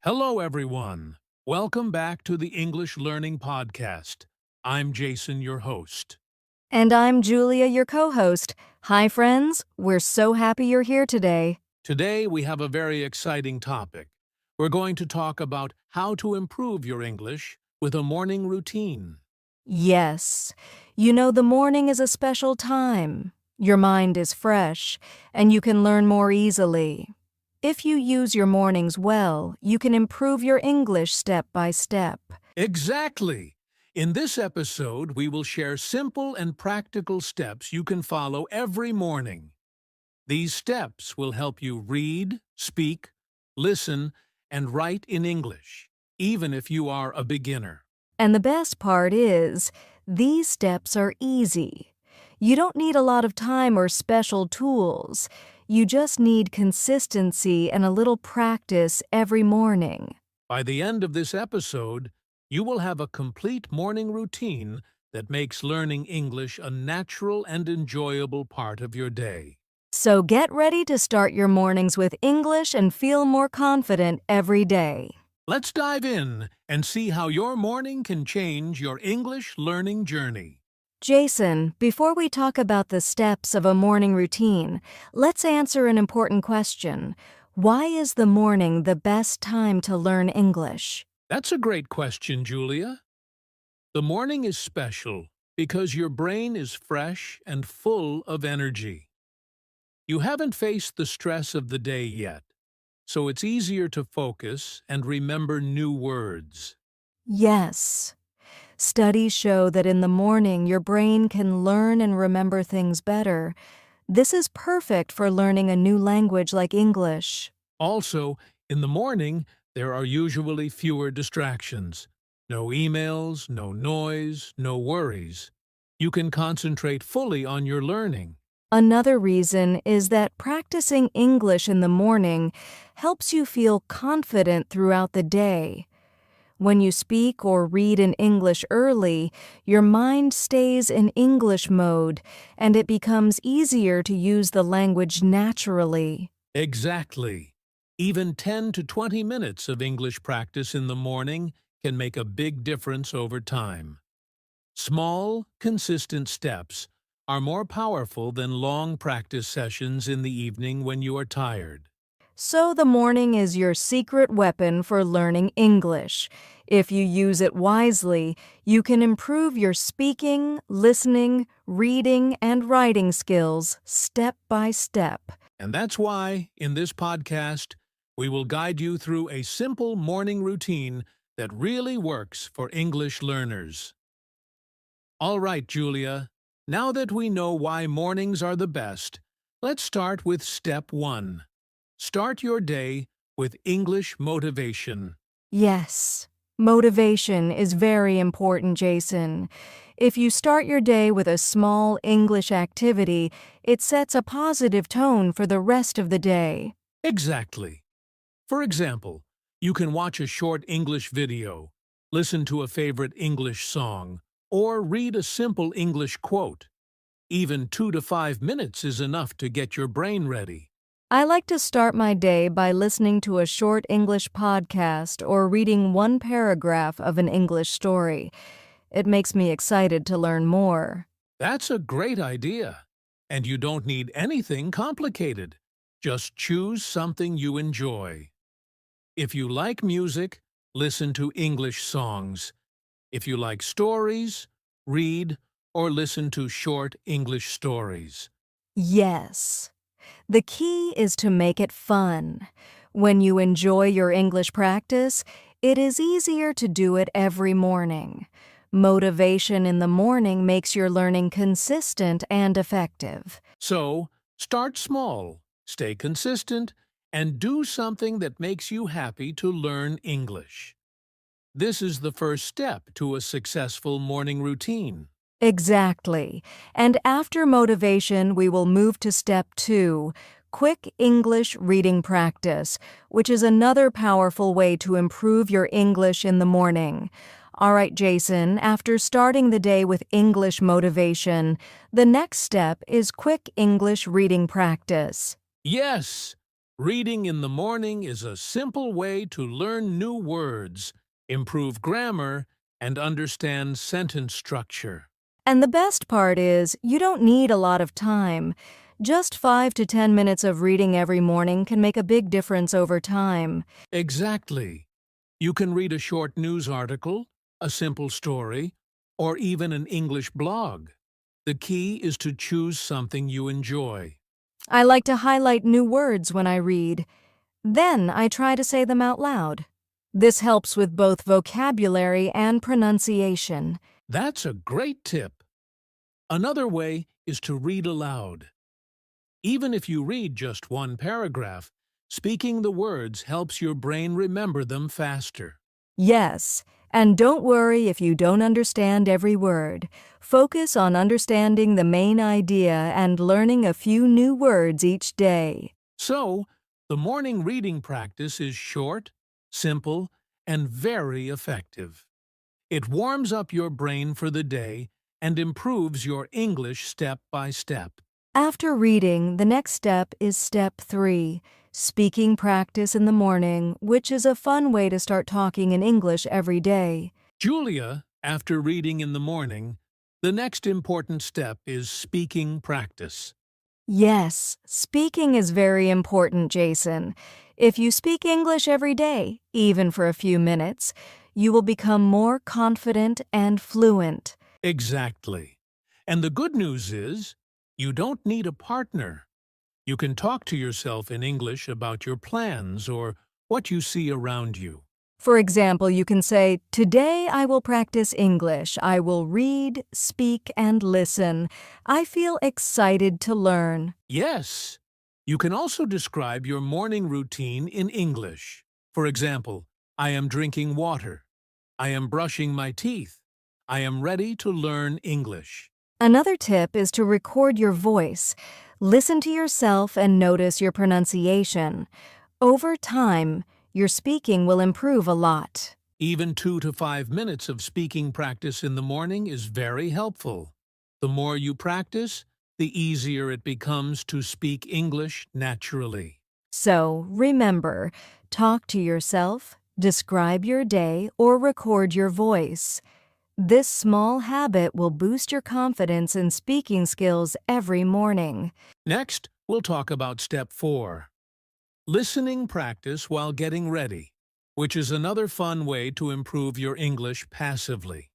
Hello, everyone. Welcome back to the English Learning Podcast. I'm Jason, your host. And I'm Julia, your co-host. Hi, friends. We're so happy you're here today. Today, we have a very exciting topic. We're going to talk about how to improve your English with a morning routine. Yes, the morning is a special time. Your mind is fresh, and you can learn more easily. If you use your mornings well, you can improve your English step by step. Exactly! In this episode, we will share simple and practical steps you can follow every morning. These steps will help you read, speak, listen, and write in English, even if you are a beginner. And the best part is, these steps are easy. You don't need a lot of time or special tools. You just need consistency and a little practice every morning. By the end of this episode, you will have a complete morning routine that makes learning English a natural and enjoyable part of your day. So get ready to start your mornings with English and feel more confident every day. Let's dive in and see how your morning can change your English learning journey. Jason, before we talk about the steps of a morning routine, let's answer an important question. Why is the morning the best time to learn English? That's a great question, Julia. The morning is special because your brain is fresh and full of energy. You haven't faced the stress of the day yet, so it's easier to focus and remember new words. Yes. Studies show that in the morning your brain can learn and remember things better. This is perfect for learning a new language like English. Also, in the morning, there are usually fewer distractions. No emails, no noise, no worries. You can concentrate fully on your learning. Another reason is that practicing English in the morning helps you feel confident throughout the day. When you speak or read in English early, your mind stays in English mode, and it becomes easier to use the language naturally. Exactly. Even 10 to 20 minutes of English practice in the morning can make a big difference over time. Small, consistent steps are more powerful than long practice sessions in the evening when you are tired. So the morning is your secret weapon for learning English. If you use it wisely, you can improve your speaking, listening, reading, and writing skills step by step. And that's why, in this podcast, we will guide you through a simple morning routine that really works for English learners. All right, Julia, now that we know why mornings are the best, let's start with step 1. Start your day with English motivation. Yes, motivation is very important, Jason. If you start your day with a small English activity, it sets a positive tone for the rest of the day. Exactly. For example, you can watch a short English video, listen to a favorite English song, or read a simple English quote. Even 2 to 5 minutes is enough to get your brain ready. I like to start my day by listening to a short English podcast or reading one paragraph of an English story. It makes me excited to learn more. That's a great idea. And you don't need anything complicated. Just choose something you enjoy. If you like music, listen to English songs. If you like stories, read or listen to short English stories. Yes. The key is to make it fun. When you enjoy your English practice, it is easier to do it every morning. Motivation in the morning makes your learning consistent and effective. So, start small, stay consistent, and do something that makes you happy to learn English. This is the first step to a successful morning routine. Exactly. And after motivation, we will move to step 2, quick English reading practice, which is another powerful way to improve your English in the morning. All right, Jason, after starting the day with English motivation, the next step is quick English reading practice. Yes, Reading in the morning is a simple way to learn new words, improve grammar, and understand sentence structure. And the best part is, you don't need a lot of time. Just 5 to 10 minutes of reading every morning can make a big difference over time. Exactly. You can read a short news article, a simple story, or even an English blog. The key is to choose something you enjoy. I like to highlight new words when I read. Then I try to say them out loud. This helps with both vocabulary and pronunciation. That's a great tip. Another way is to read aloud. Even if you read just one paragraph, speaking the words helps your brain remember them faster. Yes, and don't worry if you don't understand every word. Focus on understanding the main idea and learning a few new words each day. So, the morning reading practice is short, simple, and very effective. It warms up your brain for the day and improves your English step by step. After reading, the next step is step 3, speaking practice in the morning, which is a fun way to start talking in English every day. Julia, after reading in the morning, the next important step is speaking practice. Yes, speaking is very important, Jason. If you speak English every day, even for a few minutes, you will become more confident and fluent. Exactly. And the good news is, you don't need a partner. You can talk to yourself in English about your plans or what you see around you. For example, you can say, "Today I will practice English. I will read, speak, and listen. I feel excited to learn." Yes, you can also describe your morning routine in English. For example, I am drinking water. I am brushing my teeth. I am ready to learn English. Another tip is to record your voice. Listen to yourself and notice your pronunciation. Over time, your speaking will improve a lot. Even 2 to 5 minutes of speaking practice in the morning is very helpful. The more you practice, the easier it becomes to speak English naturally. So, remember, talk to yourself, describe your day, or record your voice. This small habit will boost your confidence and speaking skills every morning. Next, we'll talk about step 4. Listening practice while getting ready, which is another fun way to improve your English passively.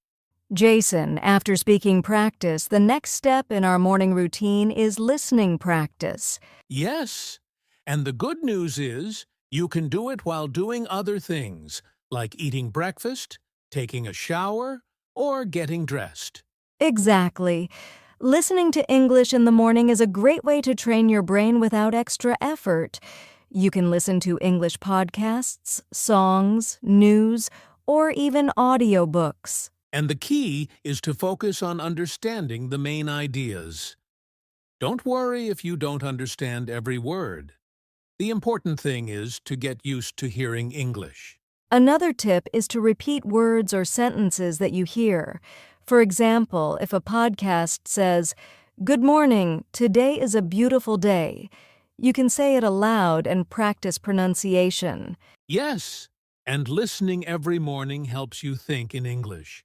Jason, after speaking practice, the next step in our morning routine is listening practice. Yes, and the good news is you can do it while doing other things, like eating breakfast, taking a shower, or getting dressed. Exactly. Listening to English in the morning is a great way to train your brain without extra effort. You can listen to English podcasts, songs, news, or even audiobooks. And the key is to focus on understanding the main ideas. Don't worry if you don't understand every word. The important thing is to get used to hearing English. Another tip is to repeat words or sentences that you hear. For example, if a podcast says, "Good morning, today is a beautiful day," you can say it aloud and practice pronunciation. Yes, and listening every morning helps you think in English.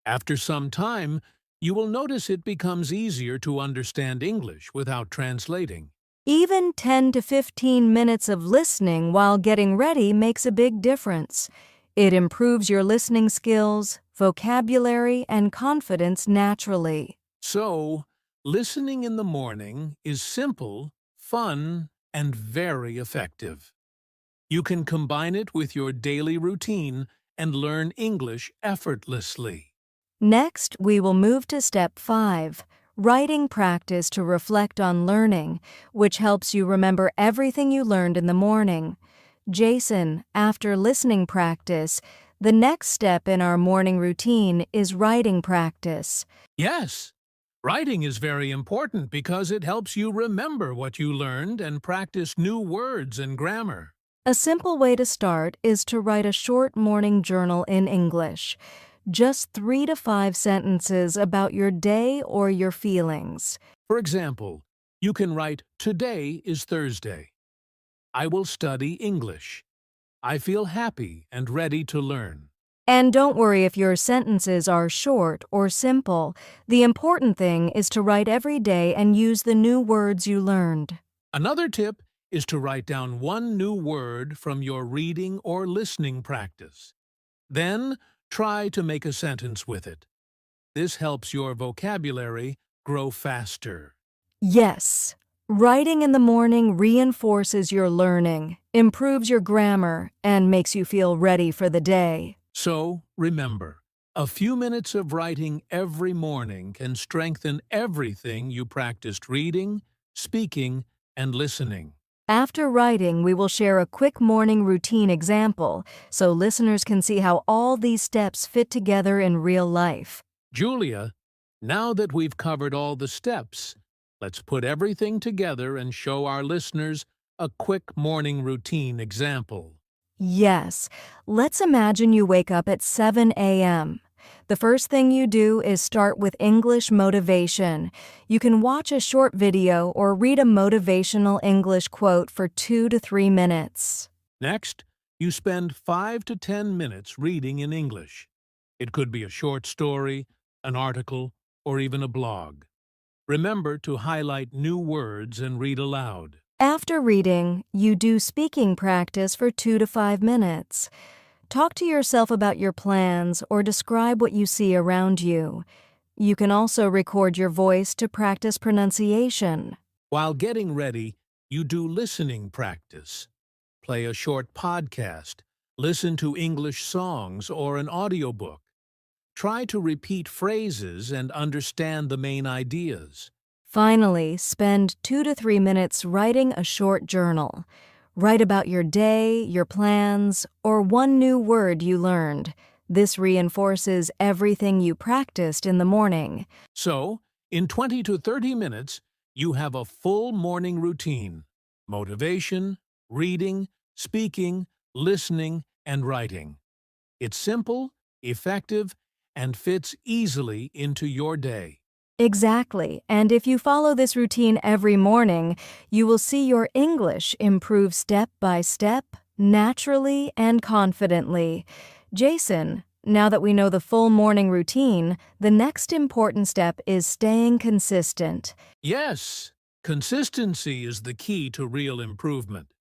After some time, you will notice it becomes easier to understand English without translating. Even 10 to 15 minutes of listening while getting ready makes a big difference. It improves your listening skills, vocabulary, and confidence naturally. So, listening in the morning is simple, fun, and very effective. You can combine it with your daily routine and learn English effortlessly. Next, we will move to step 5, writing practice to reflect on learning, which helps you remember everything you learned in the morning. Jason, after listening practice, the next step in our morning routine is writing practice. Yes, writing is very important because it helps you remember what you learned and practice new words and grammar. A simple way to start is to write a short morning journal in English. Just 3 to 5 sentences about your day or your feelings. For example, you can write, "Today is Thursday." I will study English. I feel happy and ready to learn. And don't worry if your sentences are short or simple. The important thing is to write every day and use the new words you learned. Another tip is to write down one new word from your reading or listening practice. Then, try to make a sentence with it. This helps your vocabulary grow faster. Yes, writing in the morning reinforces your learning, improves your grammar, and makes you feel ready for the day. So, remember, a few minutes of writing every morning can strengthen everything you practiced reading, speaking, and listening. After writing, we will share a quick morning routine example so listeners can see how all these steps fit together in real life. Julia, now that we've covered all the steps, let's put everything together and show our listeners a quick morning routine example. Yes, let's imagine you wake up at 7 a.m. The first thing you do is start with English motivation. You can watch a short video or read a motivational English quote for 2 to 3 minutes. Next, you spend 5 to 10 minutes reading in English. It could be a short story, an article, or even a blog. Remember to highlight new words and read aloud. After reading, you do speaking practice for 2 to 5 minutes. Talk to yourself about your plans or describe what you see around you. You can also record your voice to practice pronunciation. While getting ready, you do listening practice. Play a short podcast, listen to English songs or an audiobook. Try to repeat phrases and understand the main ideas. Finally, spend 2 to 3 minutes writing a short journal. Write about your day, your plans, or one new word you learned. This reinforces everything you practiced in the morning. So, in 20 to 30 minutes, you have a full morning routine: motivation, reading, speaking, listening, and writing. It's simple, effective, and fits easily into your day. Exactly, and if you follow this routine every morning, you will see your English improve step by step, naturally and confidently. Jason, now that we know the full morning routine, the next important step is staying consistent. Yes, consistency is the key to real improvement.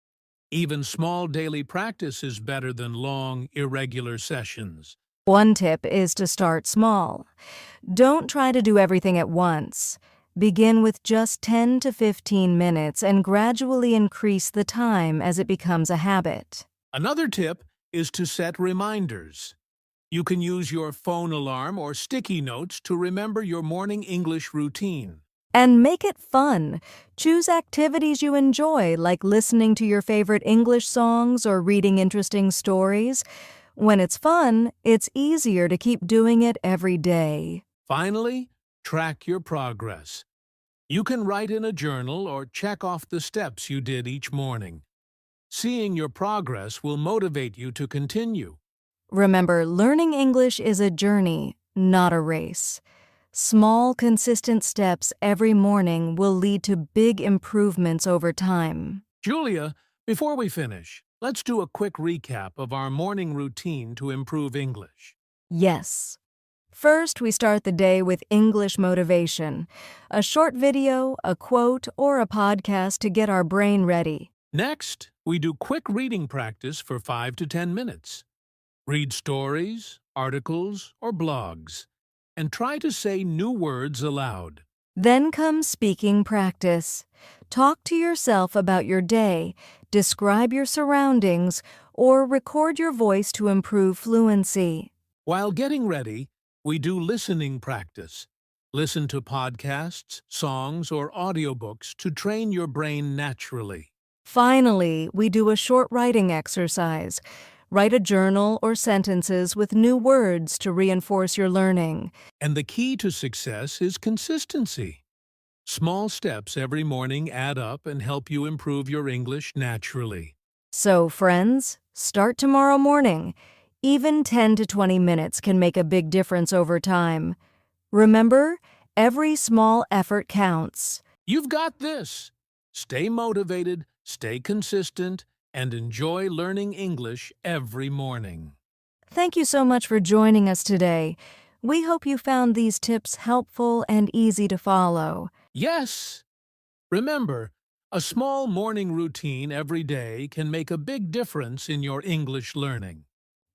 Even small daily practice is better than long, irregular sessions. One tip is to start small. Don't try to do everything at once. Begin with just 10 to 15 minutes and gradually increase the time as it becomes a habit. Another tip is to set reminders. You can use your phone alarm or sticky notes to remember your morning English routine. And make it fun. Choose activities you enjoy, like listening to your favorite English songs or reading interesting stories. When it's fun, it's easier to keep doing it every day. Finally, track your progress. You can write in a journal or check off the steps you did each morning. Seeing your progress will motivate you to continue. Remember, learning English is a journey, not a race. Small, consistent steps every morning will lead to big improvements over time. Julia, before we finish, let's do a quick recap of our morning routine to improve English. Yes. First, we start the day with English motivation, a short video, a quote, or a podcast to get our brain ready. Next, we do quick reading practice for 5 to 10 minutes. Read stories, articles, or blogs, and try to say new words aloud. Then comes speaking practice. Talk to yourself about your day, describe your surroundings, or record your voice to improve fluency. While getting ready, we do listening practice. Listen to podcasts, songs, or audiobooks to train your brain naturally. Finally, we do a short writing exercise. Write a journal or sentences with new words to reinforce your learning. And the key to success is consistency. Small steps every morning add up and help you improve your English naturally. So, friends, start tomorrow morning. Even 10 to 20 minutes can make a big difference over time. Remember, every small effort counts. You've got this. Stay motivated, stay consistent, and enjoy learning English every morning. Thank you so much for joining us today. We hope you found these tips helpful and easy to follow. Yes! Remember, a small morning routine every day can make a big difference in your English learning.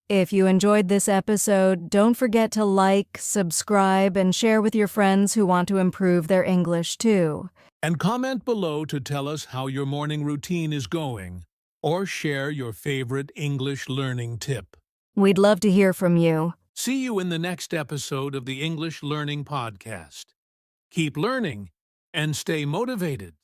If you enjoyed this episode, don't forget to like, subscribe, and share with your friends who want to improve their English too. And comment below to tell us how your morning routine is going, or share your favorite English learning tip. We'd love to hear from you. See you in the next episode of the English Learning Podcast. Keep learning and stay motivated.